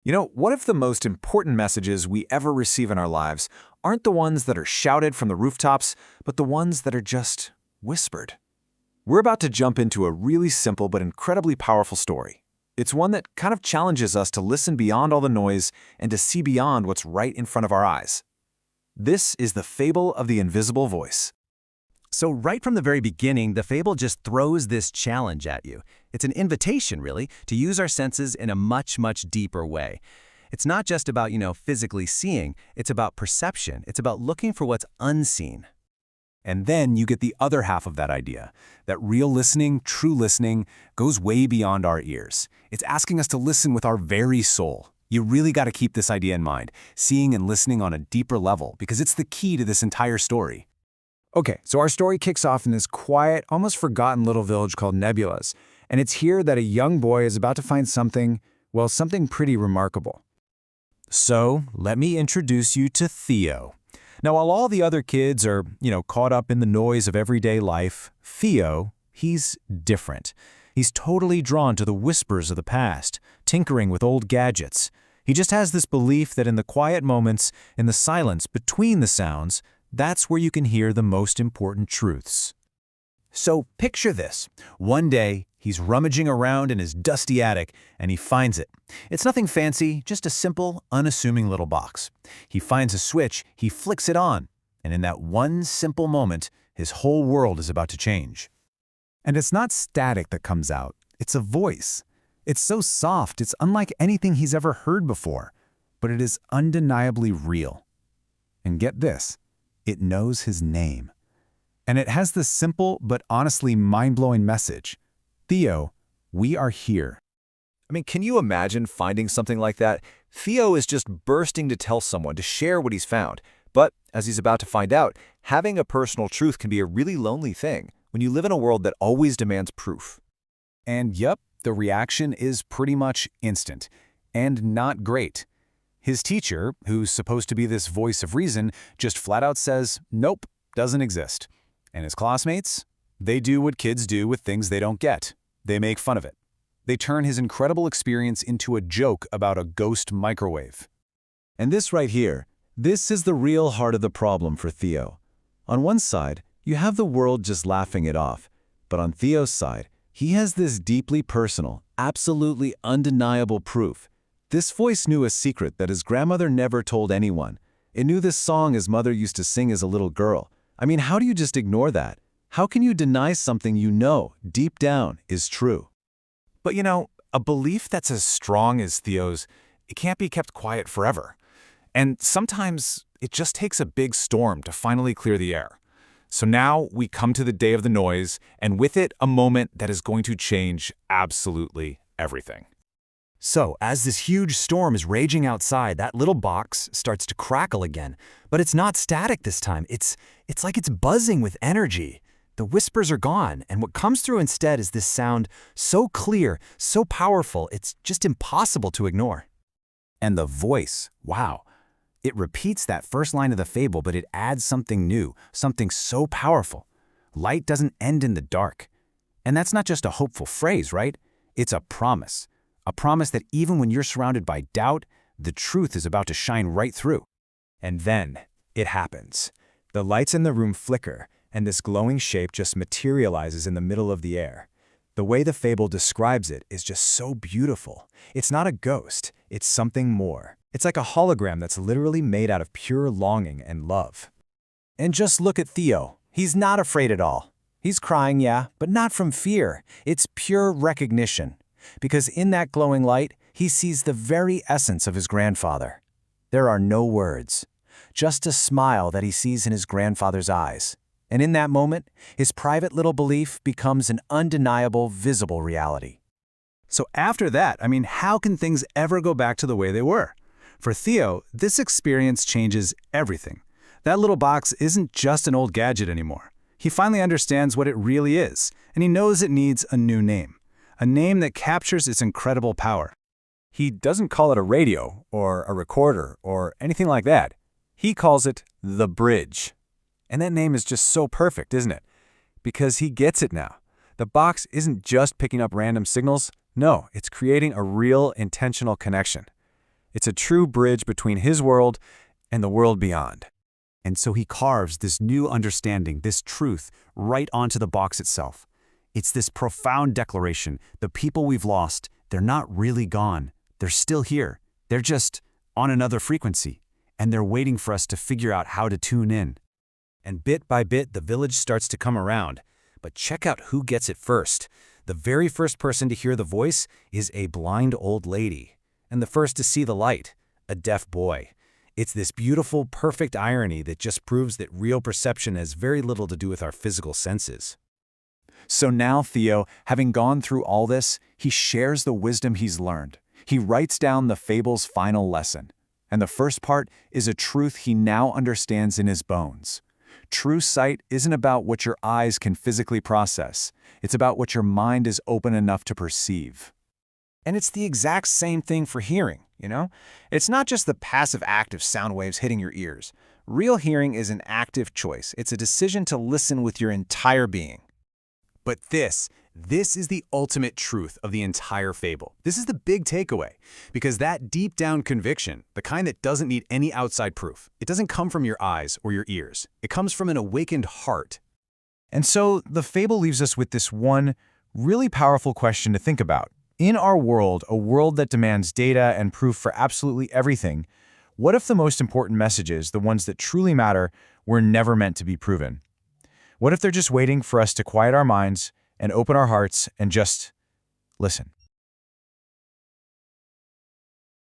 What if the most important messages we ever receive in our lives aren't the ones that are shouted from the rooftops, but the ones that are just whispered? We're about to jump into a really simple but incredibly powerful story. It's one that kind of challenges us to listen beyond all the noise and to see beyond what's right in front of our eyes. This is the Fable of the Invisible Voice. So right from the very beginning, the fable just throws this challenge at you. It's an invitation, really, to use our senses in a much, much deeper way. It's not just about, physically seeing. It's about perception. It's about looking for what's unseen. And then you get the other half of that idea, that real listening, true listening, goes way beyond our ears. It's asking us to listen with our very soul. You really got to keep this idea in mind, seeing and listening on a deeper level, because it's the key to this entire story. Okay, so our story kicks off in this quiet, almost forgotten little village called Nebuluz, and it's here that a young boy is about to find something pretty remarkable. So, let me introduce you to Theo. Now, while all the other kids are, caught up in the noise of everyday life, Theo, he's different. He's totally drawn to the whispers of the past, tinkering with old gadgets. He just has this belief that in the quiet moments, in the silence between the sounds, that's where you can hear the most important truths. So picture this. One day, he's rummaging around in his dusty attic, and he finds it. It's nothing fancy, just a simple, unassuming little box. He finds a switch, he flicks it on, and in that one simple moment, his whole world is about to change. And it's not static that comes out, it's a voice. It's so soft, it's unlike anything he's ever heard before, but it is undeniably real. And get this. It knows his name. And it has this simple but honestly mind-blowing message. Theo, we are here. Can you imagine finding something like that? Theo is just bursting to tell someone, to share what he's found. But, as he's about to find out, having a personal truth can be a really lonely thing when you live in a world that always demands proof. And yep, the reaction is pretty much instant. And not great. His teacher, who's supposed to be this voice of reason, just flat out says, nope, doesn't exist. And his classmates? They do what kids do with things they don't get. They make fun of it. They turn his incredible experience into a joke about a ghost microwave. And this right here, this is the real heart of the problem for Theo. On one side, you have the world just laughing it off. But on Theo's side, he has this deeply personal, absolutely undeniable proof. This voice knew a secret that his grandmother never told anyone. It knew this song his mother used to sing as a little girl. How do you just ignore that? How can you deny something you know, deep down, is true? But a belief that's as strong as Theo's, it can't be kept quiet forever. And sometimes it just takes a big storm to finally clear the air. So now we come to the day of the noise, and with it, a moment that is going to change absolutely everything. So, as this huge storm is raging outside, that little box starts to crackle again. But it's not static this time. It's like it's buzzing with energy. The whispers are gone, and what comes through instead is this sound so clear, so powerful, it's just impossible to ignore. And the voice, wow. It repeats that first line of the fable, but it adds something new, something so powerful. Light doesn't end in the dark. And that's not just a hopeful phrase, right? It's a promise. A promise that even when you're surrounded by doubt, the truth is about to shine right through. And then it happens. The lights in the room flicker, and this glowing shape just materializes in the middle of the air. The way the fable describes it is just so beautiful. It's not a ghost, it's something more. It's like a hologram that's literally made out of pure longing and love. And just look at Theo. He's not afraid at all. He's crying, yeah, but not from fear. It's pure recognition. Because in that glowing light, he sees the very essence of his grandfather. There are no words, just a smile that he sees in his grandfather's eyes. And in that moment, his private little belief becomes an undeniable, visible reality. So after that, how can things ever go back to the way they were? For Theo, this experience changes everything. That little box isn't just an old gadget anymore. He finally understands what it really is, and he knows it needs a new name. A name that captures its incredible power. He doesn't call it a radio, or a recorder, or anything like that. He calls it the bridge. And that name is just so perfect, isn't it? Because he gets it now. The box isn't just picking up random signals. No, it's creating a real, intentional connection. It's a true bridge between his world and the world beyond. And so he carves this new understanding, this truth, right onto the box itself. It's this profound declaration: the people we've lost, they're not really gone. They're still here. They're just on another frequency, and they're waiting for us to figure out how to tune in. And bit by bit, the village starts to come around. But check out who gets it first. The very first person to hear the voice is a blind old lady. And the first to see the light, a deaf boy. It's this beautiful, perfect irony that just proves that real perception has very little to do with our physical senses. So now Theo, having gone through all this, he shares the wisdom he's learned. He writes down the fable's final lesson. And the first part is a truth he now understands in his bones. True sight isn't about what your eyes can physically process. It's about what your mind is open enough to perceive. And it's the exact same thing for hearing, you know? It's not just the passive act of sound waves hitting your ears. Real hearing is an active choice. It's a decision to listen with your entire being. But this is the ultimate truth of the entire fable. This is the big takeaway, because that deep down conviction, the kind that doesn't need any outside proof, it doesn't come from your eyes or your ears. It comes from an awakened heart. And so the fable leaves us with this one really powerful question to think about. In our world, a world that demands data and proof for absolutely everything, what if the most important messages, the ones that truly matter, were never meant to be proven? What if they're just waiting for us to quiet our minds and open our hearts and just listen?